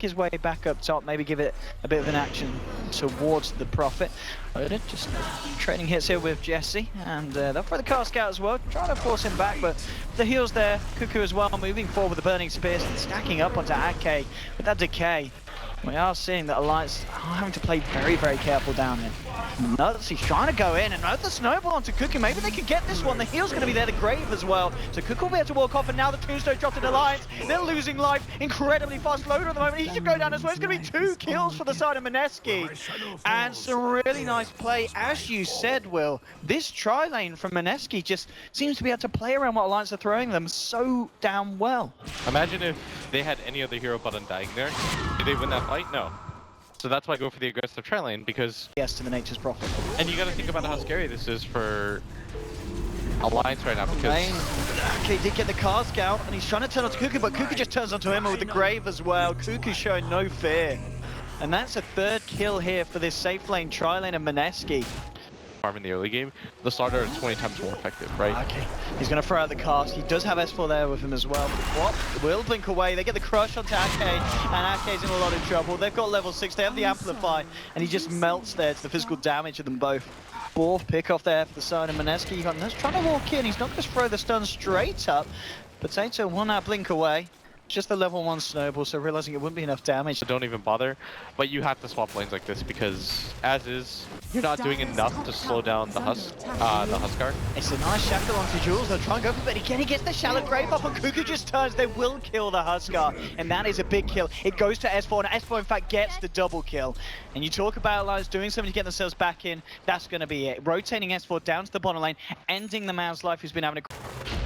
his way back up top, maybe give it a bit of an action towards the Prophet. Odin just trading hits here with Jesse, and they'll throw the cast out as well, trying to force him back, but the heals there, Cuckoo as well, moving forward with the Burning Spears and stacking up onto Ake with that decay. We are seeing that Alliance are having to play very, very careful down here. Nuts, he's trying to go in and the snowball onto Cuckoo. Maybe they can get this one. The heal's going to be there, the Grave as well. So Cuckoo will be able to walk off, and now the tombstone dropped in Alliance. They're losing life incredibly fast. Loader at the moment, he should go down as well. It's going to be 2 kills for the side of Mineski. And some really nice play. As you said, Will, this tri-lane from Mineski just seems to be able to play around what Alliance are throwing them so damn well. Imagine if they had any other hero but Undying there. Did they win that fight? No. So that's why I go for the aggressive tri lane, because... Yes, to the Nature's Prophet. And you gotta think about how scary this is for Alliance right now, because... Okay, he did get the cast scout, and he's trying to turn onto Cuckoo, but Cuckoo just turns onto him with the Grave as well. Cuckoo showing no fear. And that's a 3rd kill here for this safe lane tri-lane of Mineski. Farm in the early game, the starter is 20 times more effective, right? Okay, he's going to throw out the cast. He does have S4 there with him as well. What? Will blink away. They get the crush onto Ake, and Ake's in a lot of trouble. They've got level 6, they have the Amplify, and he just melts there to the physical damage of them both. 4th pick off there for the side of Mineski. You got Nurse trying to walk in. He's not going to throw the stun straight up. Potato will now blink away. Just the level 1 snowball, so realizing it wouldn't be enough damage. So don't even bother, but you have to swap lanes like this, because as is, you're not doing enough to slow down the HUSKAR. It's a nice shackle onto Jules. They'll try and go for it, but again he gets the shallow Grave up, and Cuckoo just turns. They will kill the HUSKAR, and that is a big kill. It goes to S4, and S4 in fact gets the double kill. And you talk about Alliance doing something to get themselves back in, that's going to be it. Rotating S4 down to the bottom lane, ending the man's life who's been having a...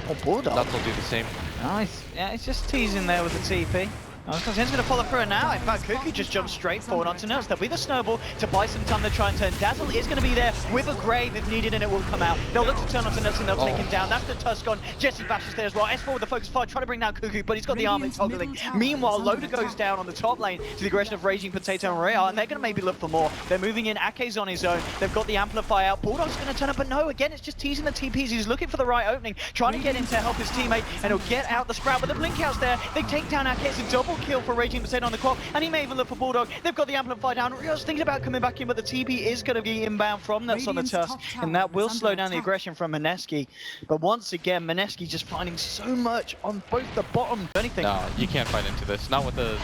Oh, Bulldog. That will do the same. Nice. Yeah, it's just teasing there with the TP. He's going to follow through now. In fact, Cuckoo just jumps straight forward onto Nuts. There'll be the snowball to buy some time to try and turn. Dazzle is going to be there with a Grave if needed, and it will come out. They'll look to turn onto Nuts, and they'll take him down. That's the Tusk on. Jesse bashes there as well. S4 with the focus fire, trying to bring down Cuckoo, but he's got the armlet toggling. Meanwhile, Loader goes down on the top lane to the aggression of Raging Potato and Rhea, and they're going to maybe look for more. They're moving in. Ake's on his own. They've got the Amplify out. Bulldog's going to turn up, but no, again, it's just teasing the TPs. He's looking for the right opening, trying to get in to help his teammate, and he'll get out the Sprout. But the blink out's there. They take down Ake. It's a double kill for Raging Potato on the clock, and he may even look for Bulldog. They've got the Amplify down. Rio's thinking about coming back in, but the TP is going to be inbound from Nuts on the Tusk, and that will slow down the aggression from Mineski. But once again, Mineski just finding so much on both the bottom. Anything. No, you can't fight into this. Not with the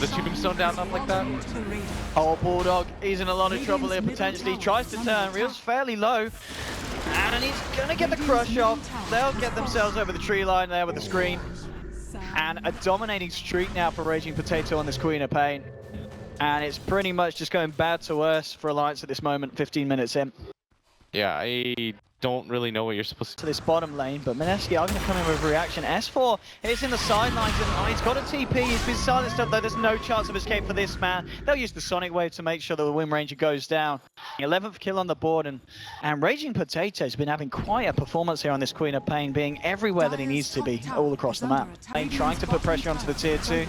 tombstone down up like that. Oh, Bulldog, he's in a lot of trouble here potentially. Tries to turn. Rio's fairly low, and he's going to get the crush off. They'll get themselves over the tree line there with the screen. And a dominating streak now for Raging Potato on this Queen of Pain. And it's pretty much just going bad to worse for Alliance at this moment, 15 minutes in. Yeah, I don't really know what you're supposed to this bottom lane, but Mineski are going to come in with reaction. S4 is in the sidelines, and he's got a TP. He's been silenced up, though. There's no chance of escape for this man. They'll use the Sonic Wave to make sure that the Wind Ranger goes down. 11th kill on the board, and Raging Potato's been having quite a performance here on this Queen of Pain, being everywhere that he needs to be, all across the map. Trying to put pressure onto the tier 2.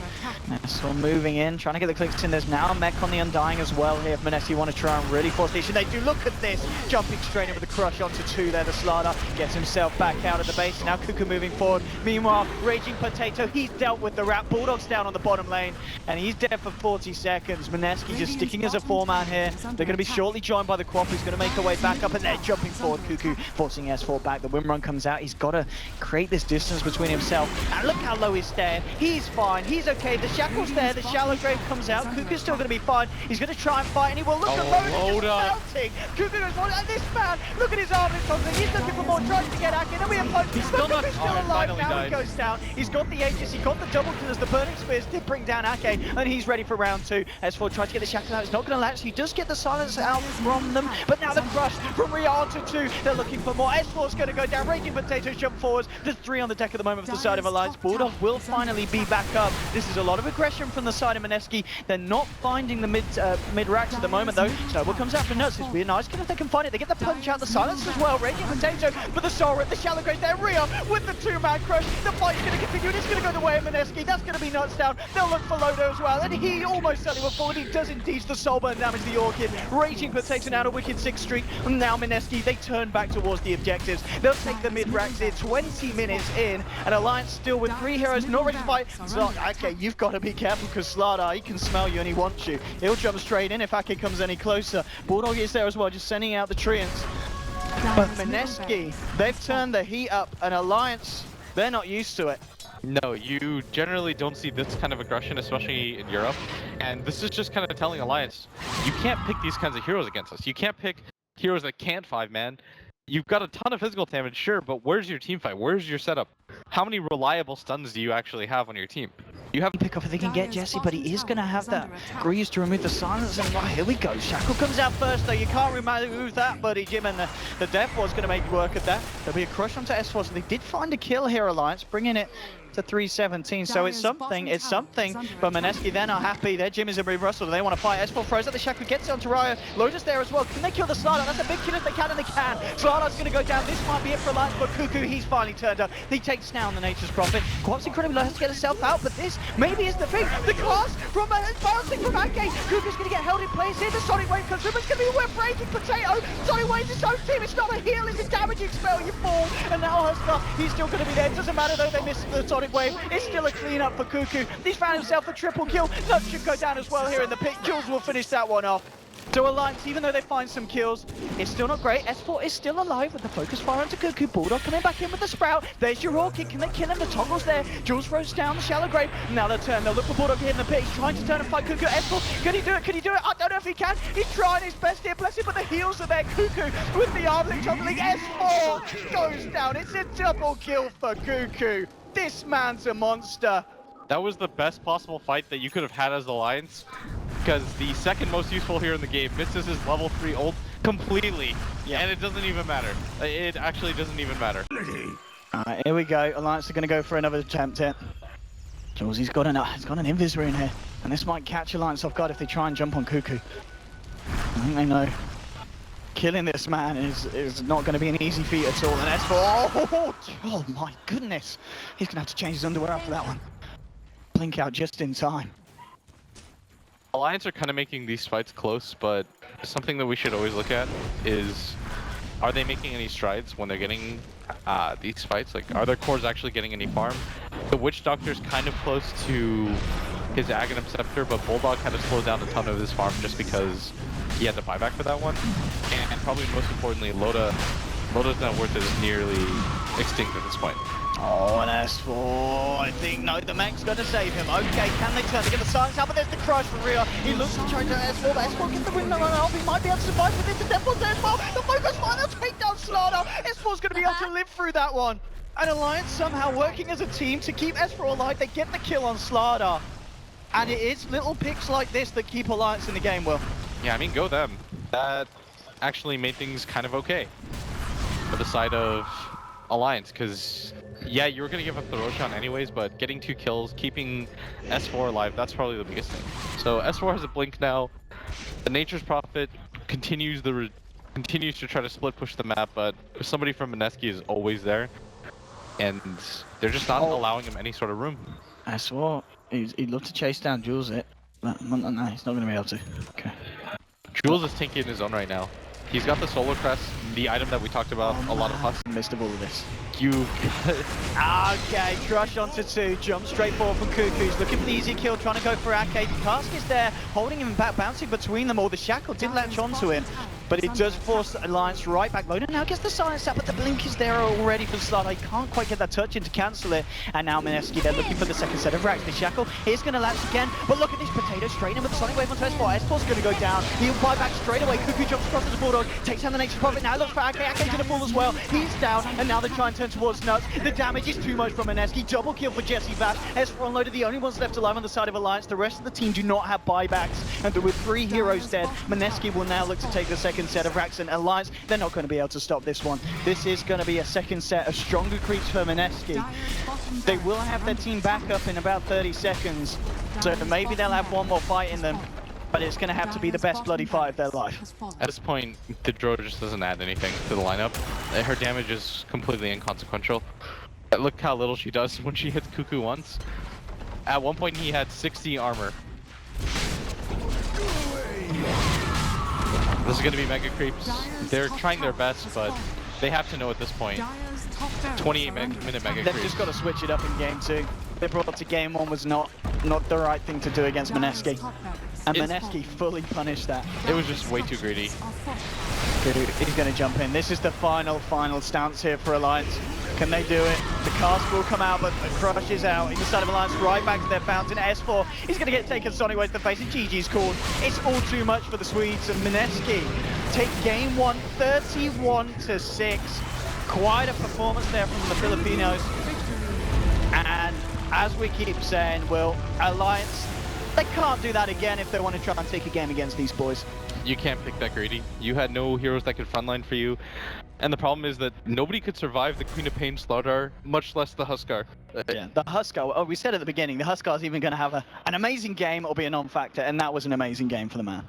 S4 moving in, trying to get the clicks in. There's now a mech on the Undying as well here if Mineski want to try and really force the issue. They do. Look at this, jumping straight in with the crush onto 2 there. The Slider gets himself back out of the base. Now Cuckoo moving forward. Meanwhile, Raging Potato, he's dealt with the wrap. Bulldog's down on the bottom lane, and he's dead for 40 seconds. Mineski just sticking as a 4-man here. They're going to be shortly joined by the Quap, who's going to make her way back up, and they're jumping forward. Cuckoo forcing S4 back. The Windrun comes out. He's got to create this distance between himself. And look how low he's staying. He's fine. He's okay. The Shackle's there. The Shallow Grave comes out. Cuckoo's still going to be fine. He's going to try and fight, and he will. Look at Loader just melting. Cuckoo goes on, and this man, look at his arm. He's looking for more, tries to get Ake, and we have he's still alive now. He goes down. He's got the Aegis, he got the double kill as the Burning Spears did bring down Ake, and he's ready for round 2. S4 tries to get the shackle out, it's not going to latch. He does get the silence out from them, but now the crush from Rhea to 2. They're looking for more. S4's going to go down. Raging Potatoes jump forwards. There's 3 on the deck at the moment for the side of Alliance. Bulldog will finally be back up. This is a lot of aggression from the side of Mineski. They're not finding the mid-racks at the moment, though. Snowball comes out for Nuts. It's be a nice kill if they can find it. They get the punch out, the silence as well. Raging Potato, but the Soul Rip, the Shallow Grave there. Rhea with the 2-man crush. The fight's going to continue, and it's going to go the way of Mineski. That's going to be Nuts down. They'll look for Loader as well, and he almost certainly will fall. He does indeed the Soul Burn damage the Orchid. Raging but takes it out a wicked 6 streak. And now Mineski, they turn back towards the objectives. They'll take the mid-racks here, 20 minutes in, and Alliance still with 3 heroes, not ready to fight. So, okay, you've got to be careful because Slardar, he can smell you and he wants you. He'll jump straight in if Ake comes any closer. Bulldog is there as well, just sending out the treants. But Mineski, they've turned the heat up, and Alliance, they're not used to it. No, you generally don't see this kind of aggression, especially in Europe. And this is just kind of telling Alliance, you can't pick these kinds of heroes against us. You can't pick heroes that can't 5-man. You've got a ton of physical damage, sure, but where's your team fight? Where's your setup? How many reliable stuns do you actually have on your team? You have pick up if they can get Jesse, but he is going to have that grease to remove the silence. And right, here we go. Shackle comes out first, though. You can't remove that, buddy, Jim. And the Death Ward's going to make work of that. There'll be a crush onto S4, so they did find a kill here, Alliance, bringing it to 317. So it's something, but Mineski, they're not happy. Their Jim is a move Russell. They want to fight. S4 throws at the Shackle, gets it onto Ryo. Lotus there as well. Can they kill the Slardar? That's a big kill if they can, and they can. Slardar's going to go down. This might be it for Alliance, but Cuckoo, he's finally turned up. He takes down the Nature's Prophet. Quap's incredibly low, has to get herself out, but this maybe is the thing. The class from bouncing from Ake. Cuckoo's going to get held in place here. The Sonic Wave comes through, but it's going to be a wet breaking potato. Sonic Wave's his own team. It's not a heal, it's a damaging spell. You fall, and now HUSKAR, he's still going to be there. It doesn't matter though, they missed the Sonic Wave. It's still a clean up for Cuckoo. He's found himself a triple kill. Nuts should go down as well here in the pit. Jules will finish that one off. So Alliance, even though they find some kills, it's still not great. S4 is still alive with the focus fire onto Cuckoo. Bulldog coming back in with the Sprout. There's your Raw Kick. Can they kill him? The toggle's there. Jules throws down the Shallow Grave. Now they'll turn. They'll look for Bulldog here in the pit. He's trying to turn and fight Cuckoo. S4, can he do it? Can he do it? I don't know if he can. He's trying his best here. Bless him, but the heals are there. Cuckoo with the armlet juggling. S4 goes down. It's a double kill for Cuckoo. This man's a monster. That was the best possible fight that you could have had as Alliance, because the second most useful hero in the game misses his level 3 ult completely, and it doesn't even matter. It actually doesn't even matter. Alright, here we go. Alliance are going to go for another attempt here. Jules, he's got an invis rune here, and this might catch Alliance off guard if they try and jump on Cuckoo. I think they know. Killing this man is not going to be an easy feat at all. And S4, oh my goodness. He's going to have to change his underwear after that one. Blink out just in time. Alliance are kind of making these fights close, but something that we should always look at is, are they making any strides when they're getting these fights? Like, are their cores actually getting any farm? The Witch Doctor's kind of close to his Aghanim Scepter, but Bulldog had to slow down a ton of his farm just because he had to buy back for that one. And probably most importantly, Loda's net worth is nearly extinct at this point. Oh, and S4, I think, no, the Mech's going to save him. Okay, can they turn? They get the silence out, but there's the crush from Rio. He looks to try to S4, but S4 gets the win off. He might be able to survive with this. The Death Ward's there as well. The focus fire, they'll take down Slardar. S4's going to be able to live through that one. And Alliance somehow working as a team to keep S4 alive. They get the kill on Slardar. And it is little picks like this that keep Alliance in the game, Will. Yeah, I mean, go them. That actually made things kind of okay for the side of Alliance, because yeah, you were going to give up the Roshan anyways, but getting 2 kills, keeping S4 alive, that's probably the biggest thing. So S4 has a blink now. The Nature's Prophet continues to try to split push the map, but somebody from Mineski is always there, and they're just not allowing him any sort of room. S4, he'd love to chase down Jules it, but no, he's not going to be able to. Okay. Jules is tanky in his own right now. He's got the Solar Crest, the item that we talked about a lot of HUSK. Missed of all of this. Okay, crush onto 2, jump straight forward from Cuckoo's, looking for the easy kill, trying to go for Ake. Cask is there, holding him back, bouncing between them all. The Shackle did latch onto him, but it does force Alliance right back. Loaded now gets the silence out, but the blink is there already for Slardar. He can't quite get that touch in to cancel it. And now Mineski, they're looking for the second set of racks. The Shackle is going to latch again, but look at this potato straight in with the Sonic Wave onto S4. S4's going to go down. He'll buy back straight away. Cuckoo jumps across to the Bulldog, takes down the Nature's Prophet. Now looks for Ake. Ake's going to fall as well. He's down, and now they try and turn towards Nuts. The damage is too much from Mineski. Double kill for Jesse Bash. S4 unloaded, the only ones left alive on the side of Alliance. The rest of the team do not have buybacks. And with 3 heroes dead, Mineski will now look to take the second set of racks. And Alliance, they're not going to be able to stop this one. This is going to be a second set of stronger creeps for Mineski. They will have their team back up in about 30 seconds. So maybe they'll have one more fight in them. But it's going to have to be the best bloody fight of their life. At this point, the Dro just doesn't add anything to the lineup. Her damage is completely inconsequential. Look how little she does when she hits Cuckoo once. At one point, he had 60 armor. This is going to be mega creeps. They're trying their best, but they have to know at this point. 28-minute mega They've creeps. just got to switch it up in game 2. They brought to game 1 was not the right thing to do against Mineski. And Mineski fully punished that. It was just way too greedy. Dude, he's going to jump in. This is the final stance here for Alliance. Can they do it? The cast will come out, but the crush is out. Either side of Alliance, right back to their fountain. S4, he's going to get taken Sonic Way to the face, and GG's called. It's all too much for the Swedes, and Mineski take game 1, 31-6. Quite a performance there from the Filipinos. And as we keep saying, Will, Alliance, they can't do that again if they want to try and take a game against these boys. You can't pick that greedy. You had no heroes that could frontline for you. And the problem is that nobody could survive the Queen of Pain Slaughter, much less the HUSKAR. Yeah, the HUSKAR, oh, we said at the beginning, the HUSKAR is even going to have an amazing game or be a non-factor, and that was an amazing game for the man.